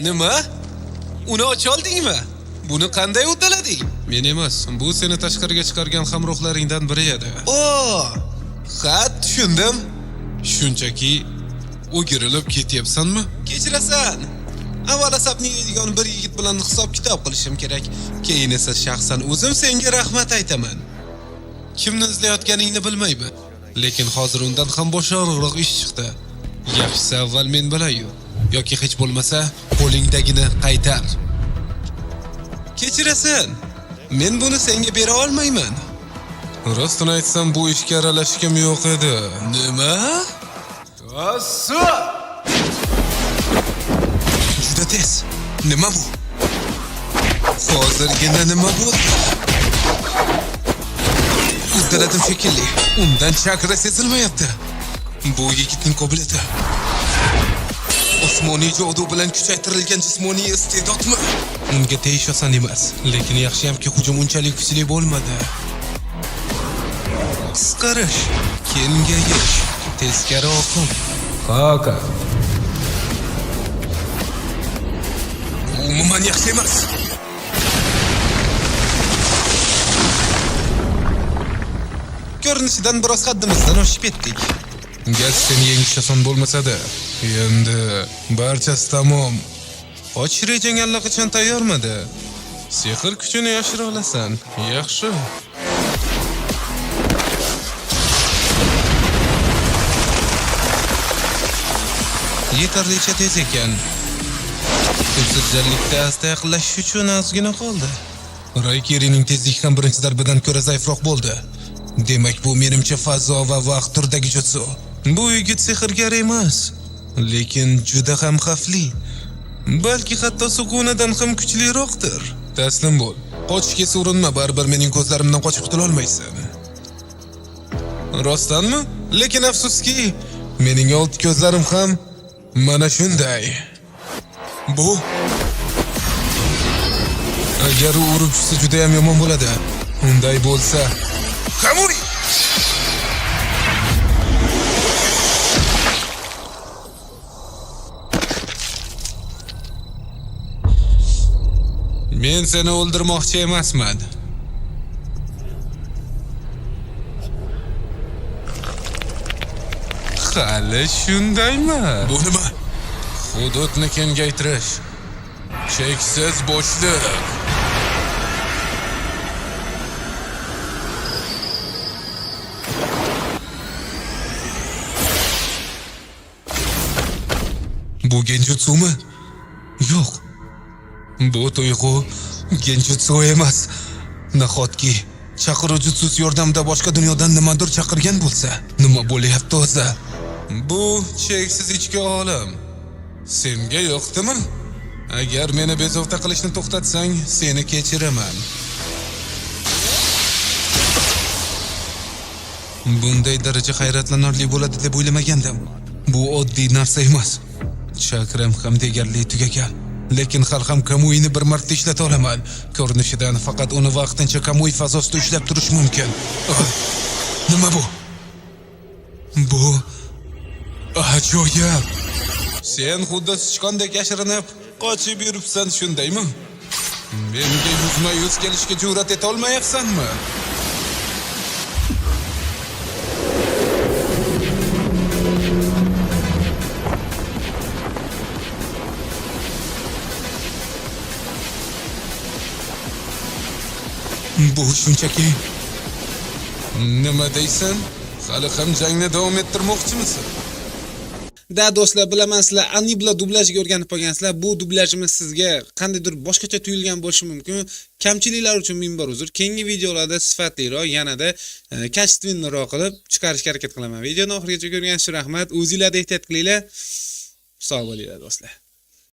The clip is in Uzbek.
Nima? Uni ocha oldingmi? Buni qanday uddalading? Men emas, bu seni tashqariga chiqargan hamrohlaringdan biri edi. Ha, tushundim. Shunchaki o'girilib ketyapsanmi? Kechirasan. Avval asabni yeydigan bir yigit bilan hisob-kitob qilishim kerak. Keyin esa shaxsan o'zim senga rahmat aytaman. Kimni izlayotganingni bilmayman, lekin hozir undan ham boshqaroq ish chiqdi. Yaxshisi avval men bilay-yu, yoki hech bo'lmasa qo'lingdagini qaytar. Kechirasan. Men buni senga bera olmayman. Rostini aytsam, bu ishga aralashishim yo'q edi. Nima? Juda tez. Nima bu? Hozirgina nima bo'ldi? Uddaladim shekilli. Undan chakra sezilmayapti. Bu yigitning qobiliyati. Osmoniy jodu bilan kuchaytirilgan jismoniy iste'dodmi? Unga tegish oson emas, lekin yaxshiyamki hujum unchalik kuchli bo'lmadi. Qisqarish, kengayish, teskari oqim. Qaka. Umuman yaxshi emas. Ko'rinishidan biroz haddimizdan oshib ketdik. Gaz seni yengish oson bo'lmasa-da, endi barchasi tamom. Och rejang allaqachon tayyormidi? Sehr kuchini yashira olasan. Yaxshi. Yetarlicha tez ekan. Tezlikda asta yaqinlashish uchun ozgina qoldi. Raykerining tezligi ham birinchi darbadan ko'ra zaifroq bo'ldi. Demak, bu menimcha fazo va vaqt turdagi jutsu. Bu yigit sehrgar emas, lekin juda ham xavfli. Balki hatto sukunidan ham kuchliroqdir. Taslim bo'l. Qochishga urinma, baribir mening ko'zlarimdan qochib qutula olmaysan. Rostdanmi? Lekin afsuski, mening old ko'zlarim ham mana shunday. Bu agar u urib tushsa juda ham yomon bo'ladi. Unday bo'lsa, Kamuri! Men seni o'ldirmoqchi emasman. Hali shundaymi? Bu nima? Hududni kengaytirish. Cheksiz bo'shliq. Bu genjutsumi? Yo'q. Bu tuyg'u genjutsu emas. Nahotki chaqiruvchi jutsus yordamida boshqa dunyodan nimadir chaqirgan bo'lsa, nima bo'lyapti o'zi? Bu cheksiz ichki olam. Senga yo'qdimi? Agar meni bezovta qilishni to'xtatsang, seni kechiraman. Bunday daraja hayratlanarli bo'ladi deb o'ylamagandim. Bu oddiy narsa emas. Chakram ham deyarli tugagan. Lekin hali ham Kamuini bir marta ishlata olaman. Ko'rinishidan faqat uni vaqtincha Kamui fazosida ushlab turish mumkin. Nima bu? Bu ajoyib. Sen xuddi sichqondek yashirinib, qochib yuribsan, shundaymi? Menga yuzma-yuz kelishga jur'at eta olmayapsanmi? Bu shunchaki nima deysan? Hali ham jangni davom ettirmoqchimisan? Da do'stlar, bilaman sizlar Anibla dublajga o'rganib qolgansizlar. Bu dublajimiz sizga qandaydir boshqacha tuyulgan bo'lishi mumkin. Kamchiliklar uchun ming bor uzr. Keyingi videolarda sifatliroq, yanada kачественныйroq qilib chiqarishga harakat qilaman. Videoni oxirigacha ko'rganingiz uchun rahmat. O'zingizlarga ehtiyot qilinglar. Sog' bo'linglar do'stlar.